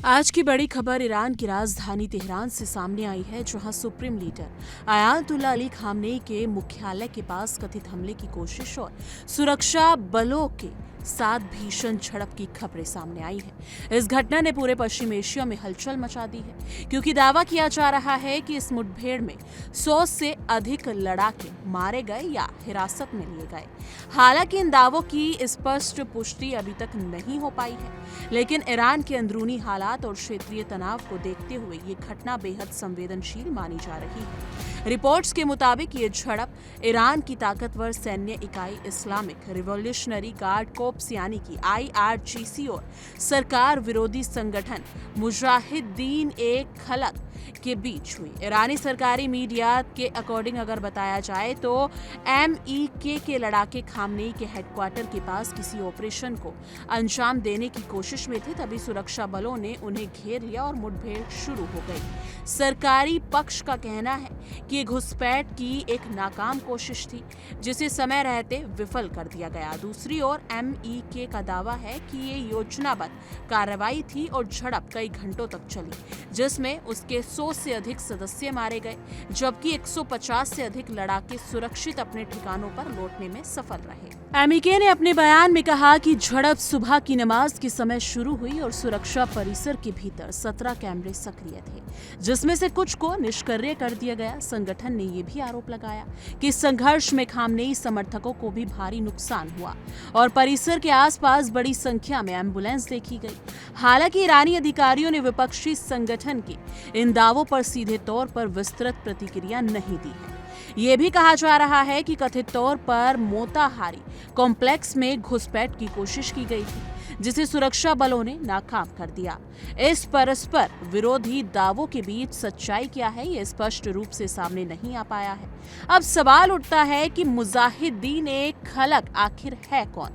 आज की बड़ी खबर ईरान की राजधानी तेहरान से सामने आई है, जहां supreme leader ayatollah Ali Khamenei के मुख्यालय के पास कथित हमले की कोशिश और सुरक्षा बलों के साथ भीषण झड़प की खबरें सामने आई है। इस घटना ने पूरे पश्चिम एशिया में हलचल मचा दी है, क्योंकि दावा किया जा रहा है कि इस मुठभेड़ में 100 से अधिक लड़ाके मारे गए या हिरासत में लिए गए। हालांकि इन दावों की स्पष्ट पुष्टि अभी तक नहीं हो पाई है, लेकिन ईरान के अंदरूनी हालात और क्षेत्रीय तनाव को देखते हुए ये घटना बेहद संवेदनशील मानी जा रही है। रिपोर्ट्स के मुताबिक ये झड़प ईरान की ताकतवर सैन्य इकाई इस्लामिक रिवॉल्यूशनरी गार्ड कोर्प्स यानी कि IRGC और सरकार विरोधी संगठन मुजाहिदीन ए खलक के बीच हुई। ईरानी सरकारी मीडिया के अकॉर्डिंग अगर बताया जाए तो MEK के लड़ाके खामनेई के हेडक्वार्टर के पास किसी ऑपरेशन को अंजाम देने की कोशिश में थे, तभी सुरक्षा बलों ने उन्हें घेर लिया और मुठभेड़ शुरू हो गई। सरकारी पक्ष का कहना है कि ये घुसपैठ की एक नाकाम कोशिश थी, जिसे समय रहते विफल कर दिया गया। दूसरी ओर MEK का दावा है कि ये योजनाबद्ध कार्रवाई थी और झड़प कई घंटों तक चली, जिसमें उसके 100 से अधिक सदस्य मारे गए, जबकि 150 से अधिक लड़ाके सुरक्षित अपने ठिकानों पर लौटने में सफल रहे। MEK ने अपने बयान में कहा कि झड़प सुबह की नमाज के समय शुरू हुई और सुरक्षा परिसर के भीतर 17 कैमरे सक्रिय थे, जिसमें से कुछ को निष्क्रिय कर दिया गया। संगठन ने यह भी आरोप लगाया कि संघर्ष में खामनेई समर्थकों को भी भारी नुकसान हुआ और परिसर के आसपास बड़ी संख्या में एम्बुलेंस देखी गई। हालांकि ईरानी अधिकारियों ने विपक्षी संगठन के इन दावों पर सीधे तौर पर विस्तृत प्रतिक्रिया नहीं दी है। ये भी कहा जा रहा है कि कथित तौर पर मोताहारी कॉम्प्लेक्स में घुसपैठ की कोशिश की गई थी, जिसे सुरक्षा बलों ने नाकाम कर दिया। इस परस्पर विरोधी दावों के बीच सच्चाई क्या है, ये स्पष्ट रूप से सामने नहीं आ पाया है। अब सवाल उठता है कि मुजाहिदीन ए खलक आखिर है कौन?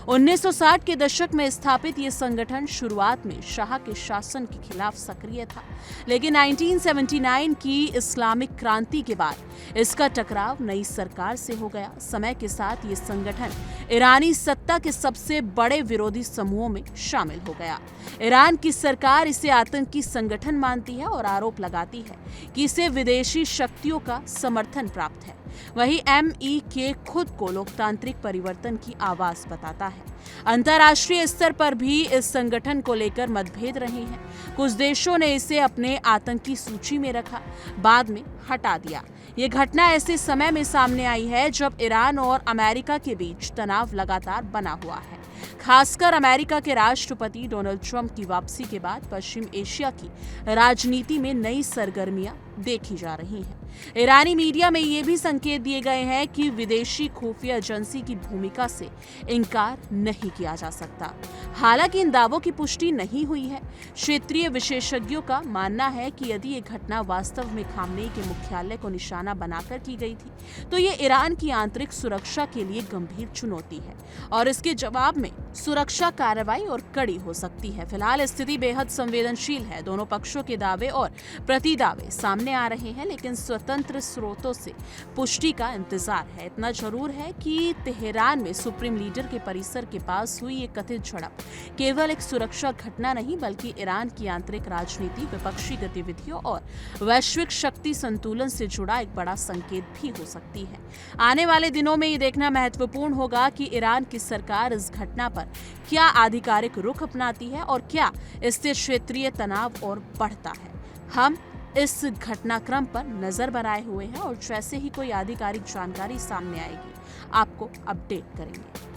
1960 के दशक में स्थापित ये संगठन शुरुआत में शाह के शासन के खिलाफ सक्रिय था, लेकिन 1979 की इस्लामिक क्रांति के बाद इसका टकराव नई सरकार से हो गया। समय के साथ ये संगठन ईरानी सत्ता के सबसे बड़े विरोधी समूहों में शामिल हो गया। ईरान की सरकार इसे आतंकी संगठन मानती है और आरोप लगाती है कि इसे विदेशी शक्तियों का समर्थन प्राप्त है। वहीं MEK खुद को लोकतांत्रिक परिवर्तन की आवाज बताता है। अंतर्राष्ट्रीय स्तर पर भी इस संगठन को लेकर मतभेद रहे हैं। कुछ देशों ने इसे अपने आतंकी सूची में रखा, बाद में हटा दिया। ये घटना ऐसे समय में सामने आई है जब ईरान और अमेरिका के बीच तनाव लगातार बना हुआ है। खासकर अमेरिका के राष्ट्रपति डोनाल्ड ट्रंप की वापसी के बाद पश्चिम एशिया की राजनीति में नई सरगर्मियां देखी जा रही हैं। ईरानी मीडिया में ये भी संकेत दिए गए हैं कि विदेशी खुफिया एजेंसी की भूमिका से इनकार नहीं किया जा सकता। हालांकि इन दावों की पुष्टि नहीं हुई है। क्षेत्रीय विशेषज्ञों का मानना है कि यदि ये घटना वास्तव में खामनेई के मुख्यालय को निशाना बनाकर की गई थी, तो ये ईरान की आंतरिक सुरक्षा के लिए गंभीर चुनौती है और इसके जवाब में सुरक्षा कार्रवाई और कड़ी हो सकती है। फिलहाल स्थिति बेहद संवेदनशील है। दोनों पक्षों के दावे और प्रतिदावे सामने आ रहे हैं, लेकिन स्वतंत्र स्रोतों से पुष्टि का इंतजार है। इतना जरूर है कि तेहरान में सुप्रीम लीडर के परिसर के पास हुई ये कथित झड़प केवल एक सुरक्षा घटना नहीं, बल्कि ईरान की आंतरिक राजनीति, विपक्षी गतिविधियों और वैश्विक शक्ति संतुलन से जुड़ा एक बड़ा संकेत भी हो सकती है। आने वाले दिनों में ये देखना महत्वपूर्ण होगा कि ईरान की सरकार इस घटना पर क्या आधिकारिक रुख अपनाती है और क्या इससे क्षेत्रीय तनाव और बढ़ता है। हम इस घटनाक्रम पर नजर बनाए हुए हैं और जैसे ही कोई आधिकारिक जानकारी सामने आएगी, आपको अपडेट करेंगे।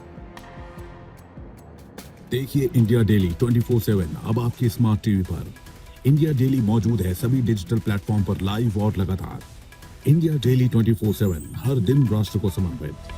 देखिए इंडिया डेली 24/7 अब आपके स्मार्ट टीवी पर। इंडिया डेली मौजूद है सभी डिजिटल प्लेटफॉर्म पर लाइव और लगातार। इंडिया डेली 24/7 हर दिन राष्ट्र को समर्पित।